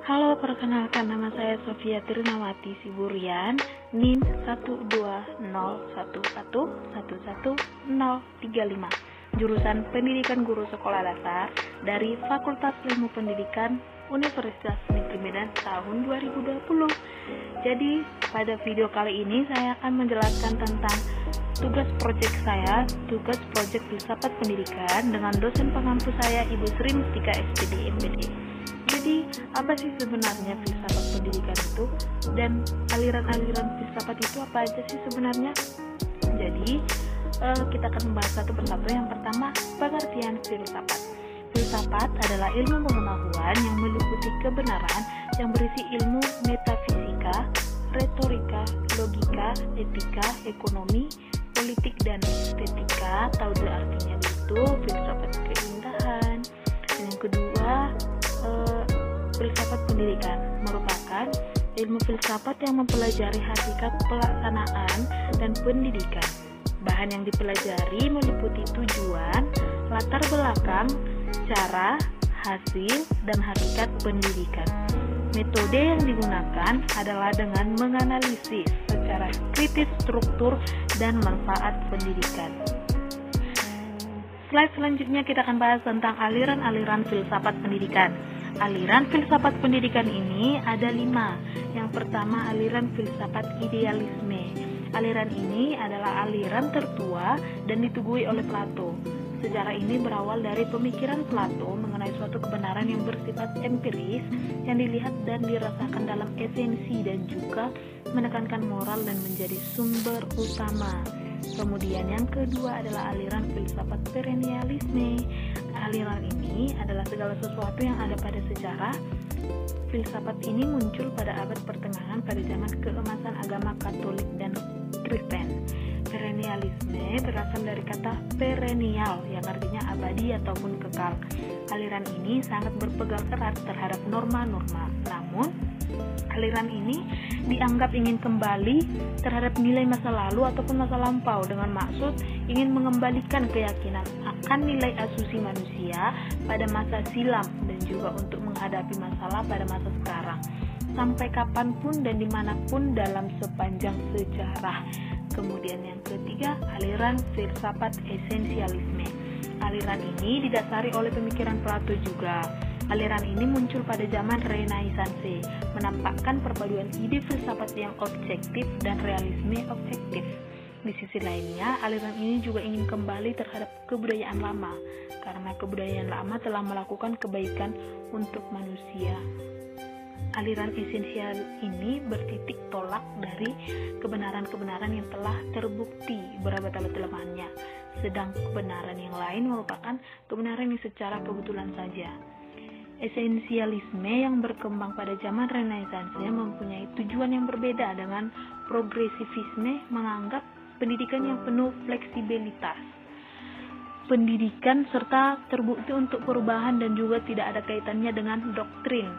Halo, perkenalkan nama saya Sofia Trinawati Siburian, NIM 12011111035, jurusan Pendidikan Guru Sekolah Dasar dari Fakultas Ilmu Pendidikan Universitas Negeri Medan tahun 2020. Jadi, pada video kali ini saya akan menjelaskan tentang tugas proyek saya, tugas proyek filsafat pendidikan dengan dosen pengampu saya Ibu Sri Mustika SPD MPD. Jadi, apa sih sebenarnya filsafat pendidikan itu? Dan aliran-aliran filsafat itu apa aja sih sebenarnya? Jadi, kita akan membahas satu persatu. Yang pertama, pengertian filsafat. Filsafat adalah ilmu pengetahuan yang meliputi kebenaran yang berisi ilmu metafisika, retorika, logika, etika, ekonomi, politik, dan estetika. Tahu artinya itu filsafat keindahan. Dan yang kedua, filsafat pendidikan merupakan ilmu filsafat yang mempelajari hakikat pelaksanaan dan pendidikan. Bahan yang dipelajari meliputi tujuan, latar belakang, cara, hasil, dan hakikat pendidikan. Metode yang digunakan adalah dengan menganalisis secara kritis struktur dan manfaat pendidikan. Slide selanjutnya kita akan bahas tentang aliran-aliran filsafat pendidikan. Aliran filsafat pendidikan ini ada 5. Yang pertama, aliran filsafat idealisme. Aliran ini adalah aliran tertua dan diteguhi oleh Plato. Sejarah ini berawal dari pemikiran Plato mengenai suatu kebenaran yang bersifat empiris yang dilihat dan dirasakan dalam esensi dan juga menekankan moral dan menjadi sumber utama. Kemudian yang kedua adalah aliran filsafat perennialisme. Aliran ini adalah segala sesuatu yang ada pada sejarah. Filsafat ini muncul pada abad pertengahan pada zaman keemasan agama Katolik dan Kristen. Perennialisme berasal dari kata perennial yang artinya abadi ataupun kekal. Aliran ini sangat berpegang erat terhadap norma-norma. Namun, aliran ini dianggap ingin kembali terhadap nilai masa lalu ataupun masa lampau dengan maksud ingin mengembalikan keyakinan akan nilai asumsi manusia pada masa silam dan juga untuk menghadapi masalah pada masa sekarang sampai kapanpun dan dimanapun dalam sepanjang sejarah. Kemudian yang ketiga, aliran filsafat esensialisme. Aliran ini didasari oleh pemikiran Plato juga. Aliran ini muncul pada zaman Renaissance, menampakkan perpaduan ide filsafat yang objektif dan realisme objektif. Di sisi lainnya, aliran ini juga ingin kembali terhadap kebudayaan lama, karena kebudayaan lama telah melakukan kebaikan untuk manusia. Aliran esensial ini bertitik tolak dari kebenaran-kebenaran yang telah terbukti berabad-abad lamanya, sedang kebenaran yang lain merupakan kebenaran yang secara kebetulan saja. Esensialisme yang berkembang pada zaman Renaissance mempunyai tujuan yang berbeda dengan progresivisme menganggap pendidikan yang penuh fleksibilitas. Pendidikan serta terbukti untuk perubahan dan juga tidak ada kaitannya dengan doktrin.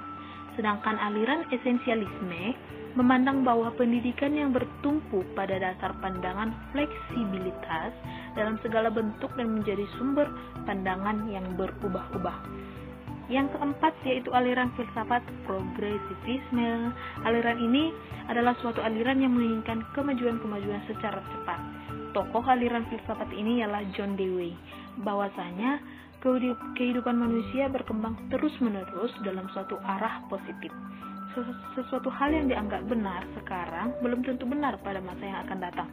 Sedangkan aliran esensialisme memandang bahwa pendidikan yang bertumpu pada dasar pandangan fleksibilitas dalam segala bentuk dan menjadi sumber pandangan yang berubah-ubah. Yang keempat yaitu aliran filsafat progresivisme. Aliran ini adalah suatu aliran yang menginginkan kemajuan-kemajuan secara cepat. Tokoh aliran filsafat ini ialah John Dewey. Bahwasanya kehidupan manusia berkembang terus-menerus dalam suatu arah positif. Sesuatu hal yang dianggap benar sekarang belum tentu benar pada masa yang akan datang.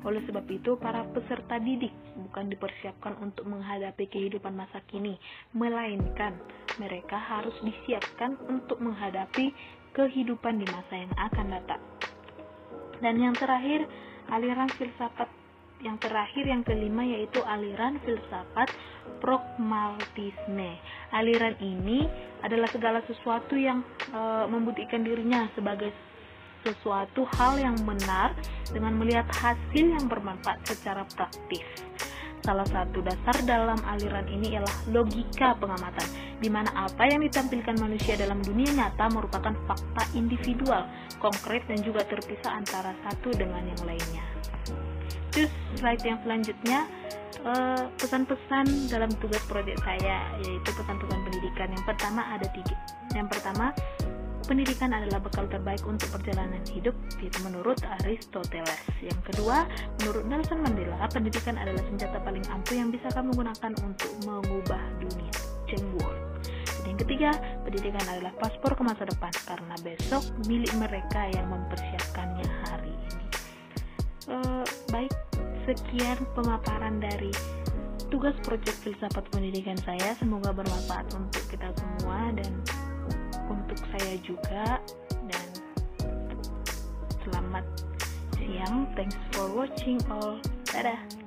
Oleh sebab itu, para peserta didik bukan dipersiapkan untuk menghadapi kehidupan masa kini, melainkan mereka harus disiapkan untuk menghadapi kehidupan di masa yang akan datang. Dan yang terakhir, aliran filsafat yang kelima yaitu aliran filsafat pragmatisme. Aliran ini adalah segala sesuatu yang membuktikan dirinya sebagai sesuatu hal yang benar dengan melihat hasil yang bermanfaat secara praktis. Salah satu dasar dalam aliran ini ialah logika pengamatan, di mana apa yang ditampilkan manusia dalam dunia nyata merupakan fakta individual, konkret dan juga terpisah antara satu dengan yang lainnya. Terus slide yang selanjutnya, pesan-pesan dalam tugas proyek saya, yaitu pesan-pesan pendidikan. Yang pertama ada 3. Yang pertama, pendidikan adalah bekal terbaik untuk perjalanan hidup, itu menurut Aristoteles. Yang kedua, menurut Nelson Mandela, pendidikan adalah senjata paling ampuh yang bisa kamu gunakan untuk mengubah dunia. Chen Ward. Dan yang ketiga, pendidikan adalah paspor ke masa depan, karena besok milik mereka yang mempersiapkannya hari ini. Baik, sekian pemaparan dari tugas proyek filsafat pendidikan saya. Semoga bermanfaat untuk kita semua dan untuk saya juga. Dan selamat siang. Thanks for watching all. Dadah.